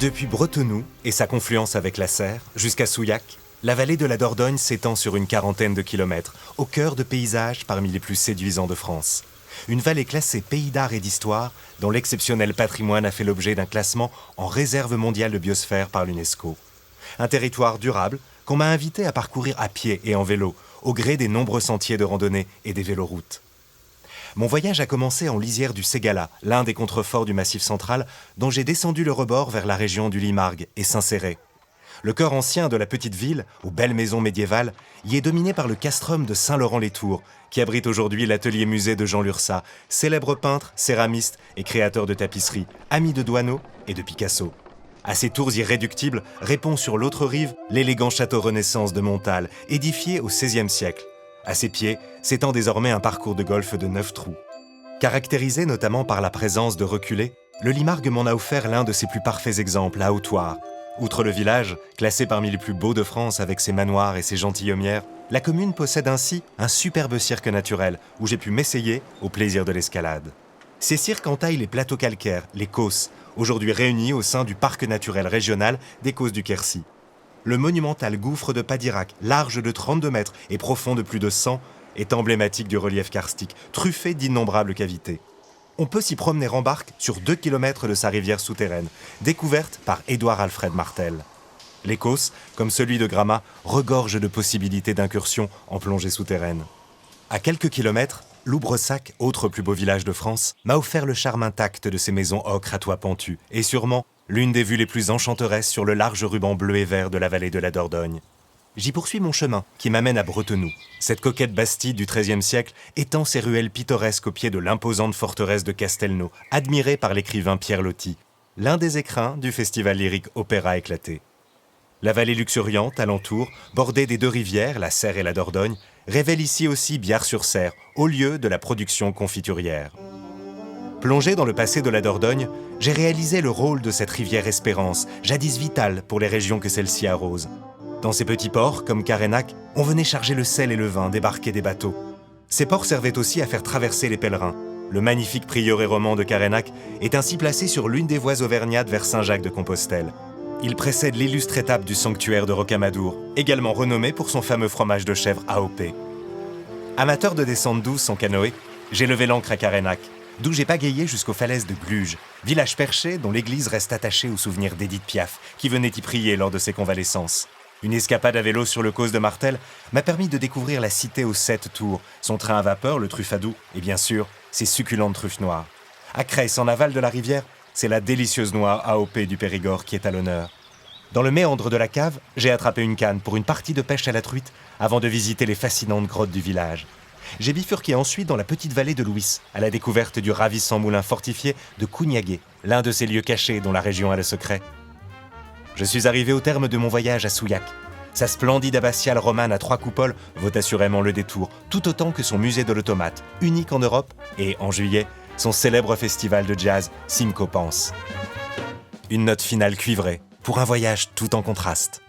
Depuis Bretenoux et sa confluence avec la Serre, jusqu'à Souillac, la vallée de la Dordogne s'étend sur une quarantaine de kilomètres, au cœur de paysages parmi les plus séduisants de France. Une vallée classée pays d'art et d'histoire, dont l'exceptionnel patrimoine a fait l'objet d'un classement en réserve mondiale de biosphère par l'UNESCO. Un territoire durable qu'on m'a invité à parcourir à pied et en vélo, au gré des nombreux sentiers de randonnée et des véloroutes. Mon voyage a commencé en lisière du Ségala, l'un des contreforts du Massif central, dont j'ai descendu le rebord vers la région du Limargue et Saint-Céré. Le cœur ancien de la petite ville, aux belles maisons médiévales, y est dominé par le castrum de Saint-Laurent-les-Tours, qui abrite aujourd'hui l'atelier-musée de Jean Lurçat, célèbre peintre, céramiste et créateur de tapisseries, ami de Doisneau et de Picasso. À ces tours irréductibles répond sur l'autre rive l'élégant château Renaissance de Montal, édifié au XVIe siècle. À ses pieds s'étend désormais un parcours de golf de 9 trous. Caractérisé notamment par la présence de reculés, le Limargue m'en a offert l'un de ses plus parfaits exemples à Hautoire. Outre le village, classé parmi les plus beaux de France avec ses manoirs et ses gentilhommières, la commune possède ainsi un superbe cirque naturel où j'ai pu m'essayer au plaisir de l'escalade. Ces cirques entaillent les plateaux calcaires, les Causses, aujourd'hui réunis au sein du parc naturel régional des Causses du Quercy. Le monumental gouffre de Padirac, large de 32 mètres et profond de plus de 100, est emblématique du relief karstique, truffé d'innombrables cavités. On peut s'y promener en barque sur 2 km de sa rivière souterraine, découverte par Édouard Alfred Martel. Les Causses, comme celui de Gramat, regorgent de possibilités d'incursion en plongée souterraine. À quelques kilomètres, Loubresac, autre plus beau village de France, m'a offert le charme intact de ses maisons ocre à toit pentu, et sûrement l'une des vues les plus enchanteresses sur le large ruban bleu et vert de la vallée de la Dordogne. J'y poursuis mon chemin, qui m'amène à Bretenoux. Cette coquette bastide du XIIIe siècle étend ses ruelles pittoresques au pied de l'imposante forteresse de Castelnau, admirée par l'écrivain Pierre Loti, l'un des écrins du festival lyrique Opéra éclaté. La vallée luxuriante alentour, bordée des deux rivières, la Serre et la Dordogne, révèle ici aussi Biars-sur-Serre, haut lieu de la production confiturière. Plongé dans le passé de la Dordogne, j'ai réalisé le rôle de cette rivière Espérance, jadis vitale pour les régions que celle-ci arrose. Dans ces petits ports, comme Carénac, on venait charger le sel et le vin débarqués des bateaux. Ces ports servaient aussi à faire traverser les pèlerins. Le magnifique prieuré roman de Carénac est ainsi placé sur l'une des voies auvergnates vers Saint-Jacques-de-Compostelle. Il précède l'illustre étape du sanctuaire de Rocamadour, également renommé pour son fameux fromage de chèvre AOP. Amateur de descente douce en canoë, j'ai levé l'ancre à Carénac, d'où j'ai pagayé jusqu'aux falaises de Gluges, village perché dont l'église reste attachée au souvenir d'Édith Piaf, qui venait y prier lors de ses convalescences. Une escapade à vélo sur le Causse de Martel m'a permis de découvrir la cité aux 7 tours, son train à vapeur, le Truffadou, et bien sûr, ses succulentes truffes noires. À Creysse, en aval de la rivière, c'est la délicieuse noix AOP du Périgord qui est à l'honneur. Dans le méandre de la cave, j'ai attrapé une canne pour une partie de pêche à la truite avant de visiter les fascinantes grottes du village. J'ai bifurqué ensuite dans la petite vallée de Louis, à la découverte du ravissant moulin fortifié de Cougnaguet, l'un de ces lieux cachés dont la région a le secret. Je suis arrivé au terme de mon voyage à Souillac. Sa splendide abbatiale romane à 3 coupoles vaut assurément le détour, tout autant que son musée de l'automate, unique en Europe, et, en juillet, son célèbre festival de jazz Simcoe Pense. Une note finale cuivrée, pour un voyage tout en contraste.